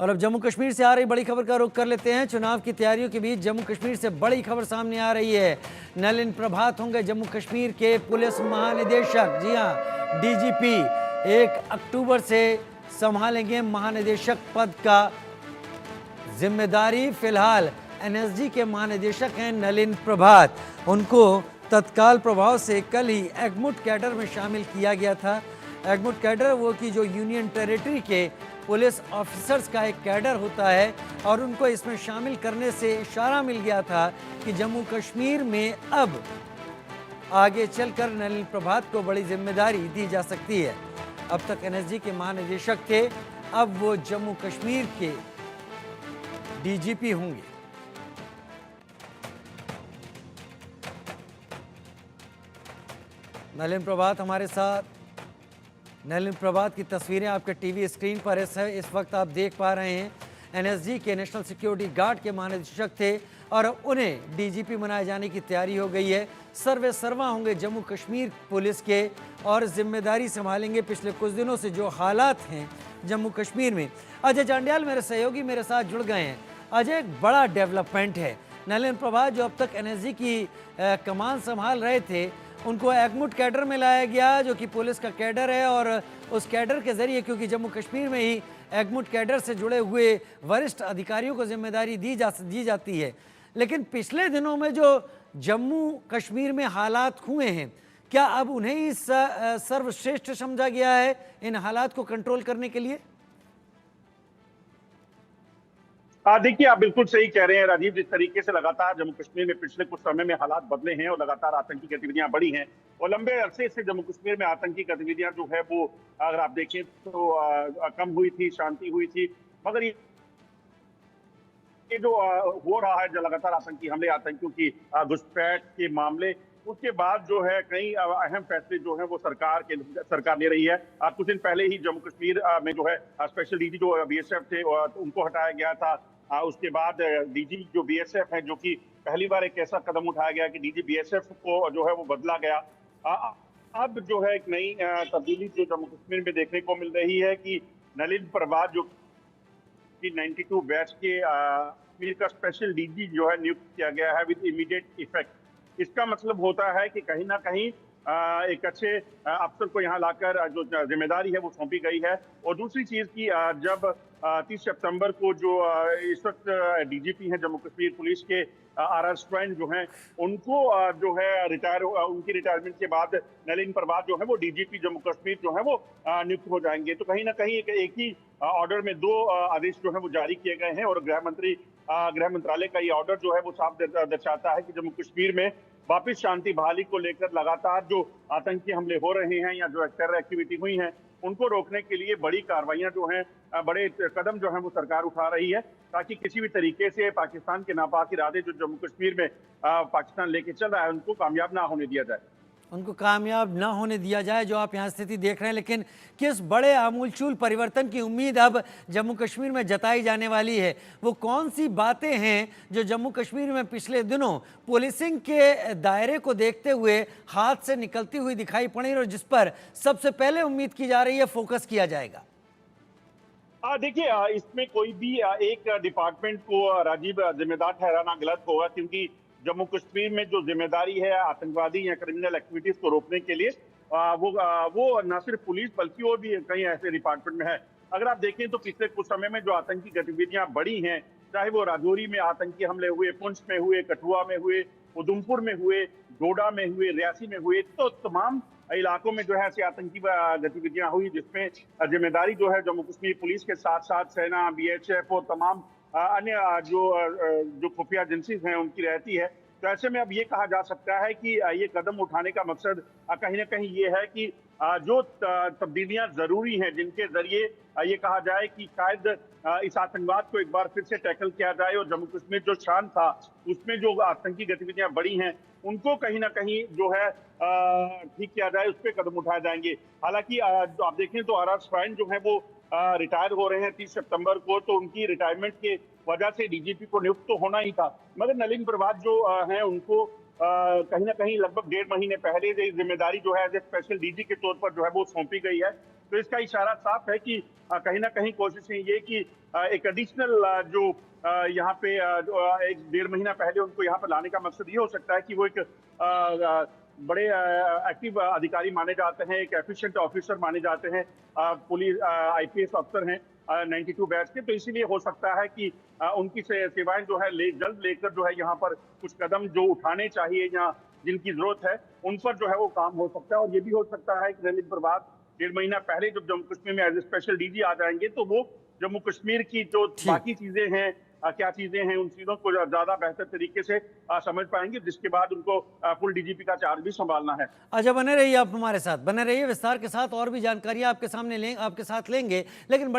और अब जम्मू कश्मीर से आ रही बड़ी खबर का रुख कर लेते हैं। चुनाव की तैयारियों के बीच जम्मू कश्मीर से बड़ी खबर सामने आ रही है। नलिन प्रभात होंगे जम्मू कश्मीर के पुलिस महानिदेशक। जी हां, डीजीपी 1 अक्टूबर से संभालेंगे महानिदेशक पद का जिम्मेदारी। फिलहाल एनएसजी के महानिदेशक हैं नलिन प्रभात। उनको तत्काल प्रभाव से कल ही एगमुट कैडर में शामिल किया गया था। एगमुट कैडर वो कि जो यूनियन टेरिटरी के पुलिस ऑफिसर्स का एक कैडर होता है और उनको इसमें शामिल करने से इशारा मिल गया था कि जम्मू कश्मीर में अब आगे चलकर नलिन प्रभात को बड़ी जिम्मेदारी दी जा सकती है। अब तक एनएसजी के महानिदेशक थे, अब वो जम्मू कश्मीर के डीजीपी होंगे। नलिन प्रभात हमारे साथ। नलिन प्रभात की तस्वीरें आपके टीवी स्क्रीन पर इस वक्त आप देख पा रहे हैं। एनएसजी के नेशनल सिक्योरिटी गार्ड के महानिदेशक थे और उन्हें डीजीपी बनाए जाने की तैयारी हो गई है। सर्वे सर्वा होंगे जम्मू कश्मीर पुलिस के और जिम्मेदारी संभालेंगे। पिछले कुछ दिनों से जो हालात हैं जम्मू कश्मीर में, अजय चांडियाल मेरे सहयोगी मेरे साथ जुड़ गए हैं। अजय, एक बड़ा डेवलपमेंट है। नलिन प्रभात जो अब तक एनएसजी की कमान संभाल रहे थे, उनको एगमुट कैडर में लाया गया जो कि पुलिस का कैडर है और उस कैडर के जरिए, क्योंकि जम्मू कश्मीर में ही एगमुट कैडर से जुड़े हुए वरिष्ठ अधिकारियों को जिम्मेदारी दी जाती है। लेकिन पिछले दिनों में जो जम्मू कश्मीर में हालात हुए हैं, क्या अब उन्हें ही सर्वश्रेष्ठ समझा गया है इन हालात को कंट्रोल करने के लिए? देखिए, आप बिल्कुल सही कह रहे हैं राजीव। जिस तरीके से लगातार जम्मू कश्मीर में पिछले कुछ समय में हालात बदले हैं और लगातार आतंकी गतिविधियां बढ़ी हैं और लंबे अरसे से जम्मू कश्मीर में आतंकी गतिविधियां जो है वो, अगर आप देखें तो कम हुई थी, शांति हुई थी। मगर ये जो हो रहा है, जो लगातार आतंकी हमले, आतंकियों की घुसपैठ के मामले, उसके बाद जो है कई अहम फैसले जो है वो सरकार ले रही है। कुछ दिन पहले ही जम्मू कश्मीर में जो है स्पेशल डीजी जो बीएसएफ थे उनको हटाया गया था। उसके बाद डीजी जो बीएसएफ है, जो कि पहली बार एक ऐसा कदम उठाया गया कि डीजी बीएसएफ को जो है वो बदला गया। अब जो है एक नई तब्दीली जो जम्मू कश्मीर में देखने को मिल रही है कि नलिन प्रभात जो कि 92 बैच के कश्मीर का स्पेशल डीजी जो है नियुक्त किया गया है विद इमीडिएट इफेक्ट। इसका मतलब होता है कि कहीं ना कहीं एक अच्छे अफसर को यहाँ लाकर जो जिम्मेदारी है वो सौंपी गई है। और दूसरी चीज की जब 30 सितंबर को जो इस वक्त डीजीपी हैं जम्मू कश्मीर पुलिस के आर स्वैन जो हैं, उनको जो है उनकी रिटायरमेंट के बाद नलिन प्रभात जो है वो डीजीपी जम्मू कश्मीर जो है वो नियुक्त हो जाएंगे। तो कहीं ना कहीं एक ही ऑर्डर में दो आदेश जो है वो जारी किए गए हैं और गृह मंत्रालय का ये ऑर्डर जो है वो साफ दर्शाता है कि जम्मू कश्मीर में वापिस शांति बहाली को लेकर लगातार जो आतंकी हमले हो रहे हैं या जो टेरर एक्टिविटी हुई हैं, उनको रोकने के लिए बड़ी कार्रवाइयां जो हैं, बड़े कदम जो हैं वो सरकार उठा रही है, ताकि किसी भी तरीके से पाकिस्तान के नापाक इरादे जो जम्मू कश्मीर में पाकिस्तान लेके चल रहा है उनको कामयाब ना होने दिया जाए। उनको कामयाब ना होने दिया जाए, जो आप यहाँ स्थिति देख रहे हैं। लेकिन किस बड़े आमूलचूल परिवर्तन की उम्मीद अब जम्मू कश्मीर में जताई जाने वाली है? वो कौन सी बातें हैं जो जम्मू कश्मीर में पिछले दिनों पुलिसिंग के दायरे को देखते हुए हाथ से निकलती हुई दिखाई पड़ी और जिस पर सबसे पहले उम्मीद की जा रही है फोकस किया जाएगा? देखिए, इसमें कोई भी एक डिपार्टमेंट को राजीव जिम्मेदार ठहराना गलत होगा, क्योंकि जम्मू कश्मीर में जो जिम्मेदारी है आतंकवादी या क्रिमिनल एक्टिविटीज को रोकने के लिए, वो न सिर्फ पुलिस बल्कि और भी कई ऐसे डिपार्टमेंट में है। अगर आप देखें तो पिछले कुछ समय में जो आतंकी गतिविधियां बढ़ी हैं, चाहे वो राजौरी में आतंकी हमले हुए, पुंछ में हुए, कठुआ में हुए, उधमपुर में हुए, डोडा में हुए, रियासी में हुए, तो तमाम इलाकों में जो है ऐसी आतंकी गतिविधियां हुई जिसमें जिम्मेदारी जो है जम्मू कश्मीर पुलिस के साथ साथ सेना, बीएसएफ और तमाम अन्य जो खुफिया एजेंसीज हैं उनकी रहती है। तो ऐसे में अब ये कहा जा सकता है कि ये कदम उठाने का मकसद कहीं ना कहीं ये है कि जो तब्दीलियां जरूरी हैं, जिनके जरिए ये कहा जाए कि शायद इस आतंकवाद को एक बार फिर से टैकल किया जाए और जम्मू कश्मीर जो शान था उसमें जो आतंकी गतिविधियां बढ़ी हैं उनको कहीं ना कहीं जो है ठीक किया जाए, उस पर कदम उठाए जाएंगे। हालांकि आप देखें तो आर स्वैन जो है वो रिटायर हो रहे हैं 30 सितंबर को, तो उनकी रिटायरमेंट के वजह से डीजीपी को नियुक्त तो होना ही था। मगर नलिन प्रभात जो हैं उनको कहीं ना कहीं लगभग 1.5 महीने पहले जिम्मेदारी जो है एज ए स्पेशल डीजी के तौर पर जो है वो सौंपी गई है। तो इसका इशारा साफ है कि कहीं ना कहीं कोशिशें ये कि एक एडिशनल जो यहाँ पे जो, 1-1.5 महीना पहले उनको यहाँ पर लाने का मकसद ये हो सकता है कि वो एक बड़े एक्टिव अधिकारी माने जाते हैं, एक एफिशिएंट ऑफिसर माने जाते हैं, पुलिस आईपीएस अफसर हैं 92 बैच के, तो इसीलिए हो सकता है कि उनकी सेवाएं जो है जल्द लेकर जो है यहाँ पर कुछ कदम जो उठाने चाहिए या जिनकी जरूरत है उन पर जो है वो काम हो सकता है। और ये भी हो सकता है कि नलिन प्रभात 1.5 महीना पहले जब जम्मू कश्मीर में एज ए स्पेशल डीजी आ जाएंगे तो वो जम्मू कश्मीर की जो बाकी चीजें हैं, क्या चीजें हैं, उन चीजों को ज्यादा बेहतर तरीके से समझ पाएंगे, जिसके बाद उनको फुल डीजीपी का चार्ज भी संभालना है। अच्छा, बने रहिए आप हमारे साथ, बने रहिए, विस्तार के साथ और भी जानकारियां आपके साथ लेंगे, लेकिन